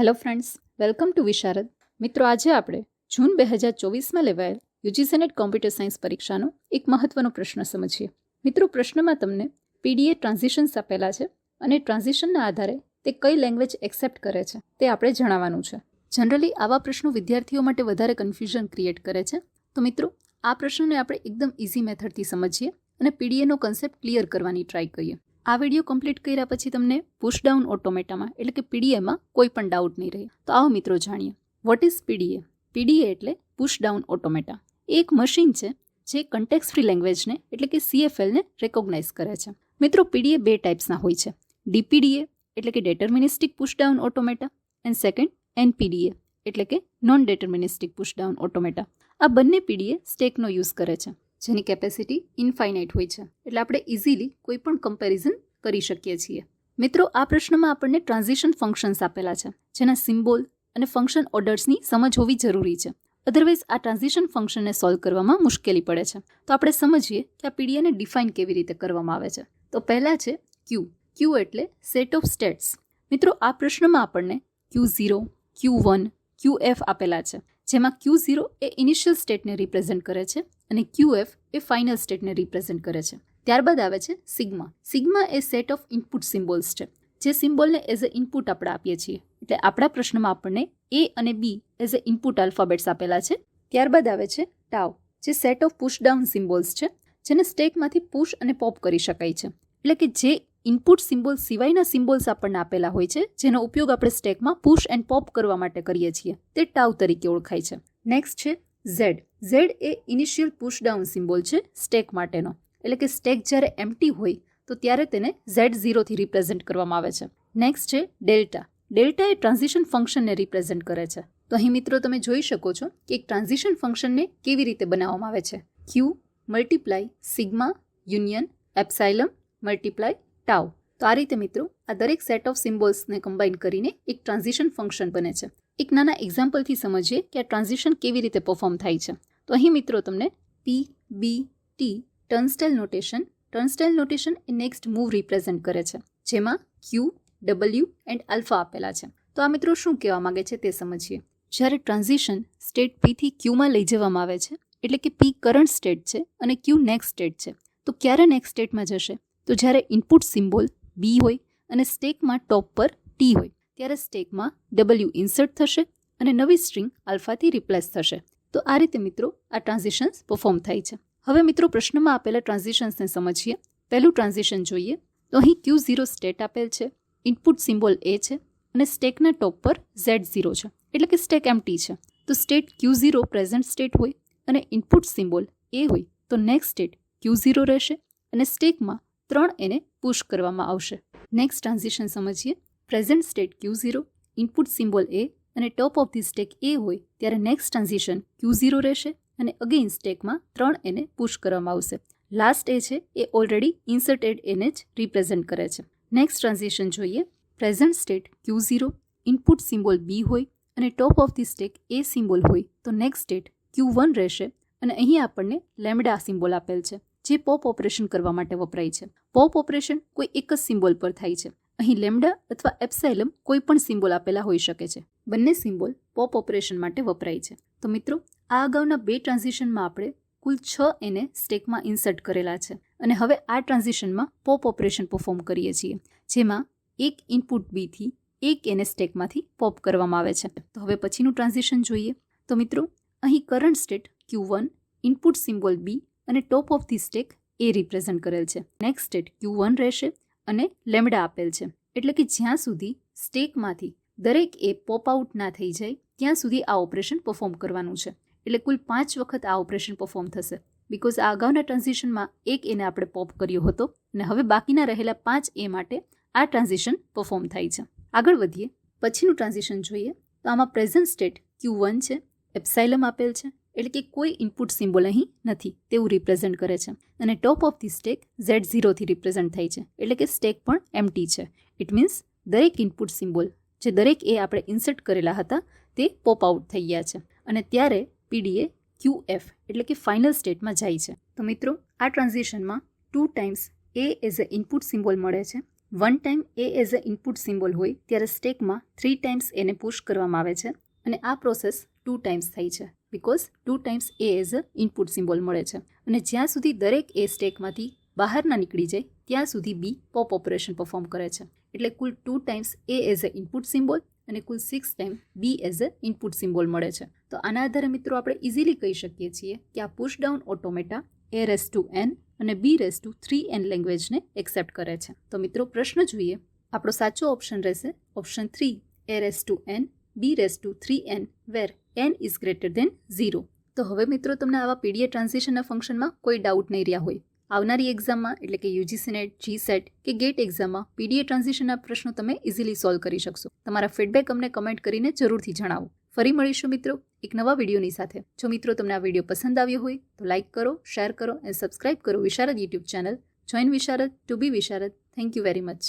Hello friends, welcome to વિશારદ. મિત્રો, આજે આપણે જૂન 2024માં લેવાયેલ યુજીસી નેટ કોમ્પ્યુટર સાયન્સ પરીક્ષાનો એક મહત્વનો પ્રશ્ન સમજીએ. મિત્રો, પ્રશ્નમાં તમને પીડીએ ટ્રાન્ઝિશન્સ આપેલા છે અને ટ્રાન્ઝિશનના આધારે તે કઈ લેંગ્વેજ એક્સેપ્ટ કરે છે તે આપણે જણાવવાનું છે. જનરલી આવા પ્રશ્નો વિદ્યાર્થીઓ માટે વધારે કન્ફ્યુઝન ક્રિએટ કરે છે. તો મિત્રો, આ પ્રશ્નને આપણે એકદમ ઇઝી મેથડથી સમજીએ અને પીડીએનો કન્સેપ્ટ ક્લિયર કરવાની ટ્રાય કરીએ. આ વિડીયો કમ્પ્લીટ કર્યા પછી તમને પુશ ડાઉન ઓટોમેટામાં એટલે કે પીડીએમાં કોઈ પણ ડાઉટ નહીં રહે. તો આવો મિત્રો જાણીએ વોટ ઇઝ પીડીએ. પીડીએ એટલે પુશ ડાઉન ઓટોમેટા. એ એક મશીન છે જે કન્ટેક્સ્ટ ફ્રી લેંગ્વેજને એટલે કે CFLને રેકોગ્નાઇઝ કરે છે. મિત્રો, પીડીએ બે ટાઈપ્સના હોય છે. ડીપીડીએ એટલે કે deterministic push down automata and second NPDA એટલે કે non deterministic push down automata. આ બંને પીડીએ સ્ટેકનો યુઝ કરે છે જેની કેપેસિટી ઇન્ફાઇનાઇટ હોય છે, એટલે આપણે ઇઝીલી કોઈ પણ કમ્પેરિઝન કરી શકીએ છીએ. મિત્રો, આ પ્રશ્નમાં આપણને ટ્રાન્ઝિશન ફંક્શન્સ આપેલા છે જેના સિમ્બોલ અને ફંક્શન ઓર્ડર્સની સમજ હોવી જરૂરી છે. અધરવાઇઝ આ ટ્રાન્ઝિશન ફંક્શનને સોલ્વ કરવામાં મુશ્કેલી પડે છે. તો આપણે સમજીએ કે આ પીડીએને ડિફાઇન કેવી રીતે કરવામાં આવે છે. તો પહેલા છે ક્યુ. ક્યુ એટલે સેટ ઓફ સ્ટેટ્સ. મિત્રો, આ પ્રશ્નમાં આપણને Q0, Q1, QF આપેલા છે, જેમાં Q0 એ ઇનિશિયલ સ્ટેટને રિપ્રેઝેન્ટ કરે છે અને QF એ ફાઇનલ સ્ટેટને રિપ્રેઝેન્ટ કરે છે. ત્યારબાદ આવે છે sigma. Sigma A set of input symbols છે, જે સિમ્બોલને એઝ અ ઇનપુટ આપણે આપીએ છીએ. એટલે આપણા પ્રશ્નમાં આપણને A અને B as a input alphabets આપેલા છે. ત્યારબાદ આવે છે ટાઉ, જે set of push down symbols છે, જેને સ્ટેકમાંથી પુશ અને પોપ કરી શકાય છે. એટલે કે જે ઇનપુટ સિમ્બોલ સિવાયના સિમ્બોલ્સ આપણને આપેલા હોય છે, જેનો ઉપયોગ આપણે સ્ટેકમાં પુશ એન્ડ પોપ કરવા માટે કરીએ છીએ, તે ટાઉ તરીકે ઓળખાય છે. નેક્સ્ટ છે ઝેડ. ઝેડ એ ઇનિશિયલ પુશ ડાઉન સિમ્બોલ છે સ્ટેક માટેનો. એટલે કે સ્ટેક જ્યારે એમ્પ્ટી હોય તો ત્યારે તેને Z0 થી રિપ્રેઝેન્ટ કરવામાં આવે છે. નેક્સ્ટ છે ડેલ્ટા. ડેલ્ટા એ ટ્રાન્ઝિશન ફંક્શનને રિપ્રેઝેન્ટ કરે છે. તો અહીં મિત્રો તમે જોઈ શકો છો કે એક ટ્રાન્ઝિશન ફંક્શનને કેવી રીતે બનાવવામાં આવે છે. Q multiply sigma union epsilon multiply tau. તો આ રીતે મિત્રો આ દરેક સેટ ઓફ સિમ્બોલ્સને કમ્બાઇન કરીને એક ટ્રાન્ઝિશન ફંક્શન બને છે. એક નાના એક્ઝામ્પલથી સમજીએ કે આ ટ્રાન્ઝિશન કેવી રીતે પરફોર્મ થાય છે. તો અહીં મિત્રો તમને PBT ટર્નસ્ટાઇલ નોટેશન. ટર્નસ્ટાઇલ નોટેશન એ નેક્સ્ટ મૂવ રિપ્રેઝેન્ટ કરે છે, જેમાં Q, W એન્ડ આલ્ફા આપેલા છે. તો આ મિત્રો શું કહેવા માંગે છે તે સમજીએ. જ્યારે ટ્રાન્ઝિશન સ્ટેટ P થી Qમાં લઈ જવામાં આવે છે, એટલે કે P કરંટ સ્ટેટ છે અને Q નેક્સ્ટ સ્ટેટ છે, તો ક્યારે નેક્સ્ટ સ્ટેટમાં જશે? તો જ્યારે ઇનપુટ સિમ્બોલ B હોય અને સ્ટેકમાં ટોપ પર T હોય, ત્યારે સ્ટેકમાં W ઇન્સર્ટ થશે અને નવી સ્ટ્રિંગ આલ્ફાથી રિપ્લેસ થશે. તો આ રીતે મિત્રો આ ટ્રાન્ઝિશન્સ પરફોર્મ થાય છે. હવે મિત્રો પ્રશ્નમાં આપેલા ટ્રાન્ઝિશન્સને સમજીએ. પહેલું ટ્રાન્ઝિશન જોઈએ તો અહીં Q0 સ્ટેટ આપેલ છે, ઇનપુટ સિમ્બોલ A છે અને સ્ટેકના ટોપ પર Z0 છે, એટલે કે સ્ટેક એમ્પ્ટી છે. તો સ્ટેટ Q0 પ્રેઝન્ટ સ્ટેટ હોય અને ઇનપુટ સિમ્બોલ A હોય તો નેક્સ્ટ સ્ટેટ Q0 રહેશે અને સ્ટેકમાં 3 એને પુશ કરવામાં આવશે. નેક્સ્ટ ટ્રાન્ઝિશન સમજીએ. Present state Q0, input symbol A અને top of the stack A હોય ત્યારે નેક્સ્ટ ટ્રાન્ઝિશન Q0 રહેશે અને અગેઇન સ્ટેકમાં 3 એને પુશ કરવામાં આવશે. લાસ્ટ એ છે એ ઓલરેડી ઇન્સર્ટેડ એને જ રિપ્રેઝેન્ટ કરે છે. નેક્સ્ટ ટ્રાન્ઝિશન જોઈએ. Present state Q0, input symbol B હોય અને top of the stack A symbol હોય તો નેક્સ્ટ સ્ટેટ Q1 રહેશે અને અહીં આપણને લેમ્બડા સિમ્બોલ આપેલ છે, જે પોપ ઓપરેશન કરવા માટે વપરાય છે. પોપ ઓપરેશન કોઈ એક જ સિમ્બોલ પર થાય છે. અહીં લેમ્બડા અથવા એપ્સાઇલમ કોઈ પણ સિમ્બોલ આપેલા હોઈ શકે છે. બંને સિમ્બોલ પોપ ઓપરેશન માટે વપરાય છે. તો મિત્રો આ અગાઉના બે ટ્રાન્ઝિશનમાં આપણે કુલ 6 એને સ્ટેકમાં ઇન્સર્ટ કરેલા છે અને હવે આ ટ્રાન્ઝિશનમાં પોપ ઓપરેશન પરફોર્મ કરીએ છીએ, જેમાં એક ઇનપુટ B થી એક એને સ્ટેકમાંથી પોપ કરવામાં આવે છે. તો હવે પછીનું ટ્રાન્ઝિશન જોઈએ. તો મિત્રો અહીં current state Q1, input symbol B અને top of the stack A represent કરેલ છે. નેક્સ્ટ સ્ટેટ Q1 રહેશે અને લેમ્બડા આપેલ છે, એટલે કે જ્યાં સુધી સ્ટેકમાંથી દરેક એ પોપ આઉટ ના થઈ જાય ત્યાં સુધી આ ઓપરેશન પરફોર્મ કરવાનું છે. એટલે કુલ 5 વખત આ ઓપરેશન પરફોર્મ થશે, બિકોઝ આ અગાઉના ટ્રાન્ઝિશનમાં એક એને આપણે પોપ કર્યો હતો અને હવે બાકીના રહેલા 5 એ માટે આ ટ્રાન્ઝિશન પરફોર્મ થાય છે. આગળ વધીએ. પછીનું ટ્રાન્ઝિશન જોઈએ તો આમાં પ્રેઝન્ટ સ્ટેટ Q1 છે, એપ્સાઇલમ આપેલ છે, એટલે કે કોઈ ઇનપુટ સિમ્બોલ અહીં નથી તેવું રિપ્રેઝેન્ટ કરે છે અને top of the stack Z0 થી રિપ્રેઝેન્ટ થાય છે, એટલે કે સ્ટેક પણ એમ્પ્ટી છે. ઇટ મીન્સ દરેક ઇનપુટ સિમ્બોલ જે દરેક એ આપણે ઇન્સર્ટ કરેલા હતા તે પોપ આઉટ થઈ ગયા છે અને ત્યારે પીડીએ QF એટલે કે ફાઇનલ સ્ટેટમાં જાય છે. તો મિત્રો આ ટ્રાન્ઝિશનમાં 2 times A as a input symbol મળે છે, 1 time A as a input symbol હોય ત્યારે સ્ટેકમાં 3 ટાઈમ્સ એને પુશ કરવામાં આવે છે અને આ પ્રોસેસ 2 ટાઈમ્સ થાય છે because 2 times A as a input symbol મળે છે અને જ્યાં સુધી દરેક એ સ્ટેકમાંથી બહાર ના નીકળી જાય ત્યાં સુધી બી પોપ ઓપરેશન પરફોર્મ કરે છે. એટલે કુલ 2 times A as a input symbol અને કુલ 6 time B as a input symbol મળે છે. તો આના આધારે મિત્રો આપણે ઇઝીલી કહી શકીએ છીએ કે આ પુશ ડાઉન ઓટોમેટા A⁻n અને B⁻3n લેંગ્વેજને એક્સેપ્ટ કરે છે. તો મિત્રો પ્રશ્ન જોઈએ. આપણો સાચો ઓપ્શન રહેશે option 3 A⁻n B⁻3n where n is greater than 0. તો હવે મિત્રો તમને આવા પીડીએ ટ્રાન્ઝિશનના ફંક્શનમાં કોઈ ડાઉટ નહીં રહ્યા હોય. આવનારી એક્ઝામમાં એટલે કે યુજીસી નેટ, જીસેટ કે ગેટ એક્ઝામમાં પીડીએ ટ્રાન્ઝિશનના પ્રશ્નો તમે ઇઝીલી સોલ્વ કરી શકશો. તમારા ફીડબેક અમને કમેન્ટ કરીને જરૂરથી જણાવો. ફરી મળીશું મિત્રો એક નવા વિડીયોની સાથે. જો મિત્રો તમને આ વિડીયો પસંદ આવ્યો હોય તો લાઇક કરો, શેર કરો અને સબસ્ક્રાઇબ કરો Visharad YouTube channel. Join Visharad to be Visharad. Thank you very much.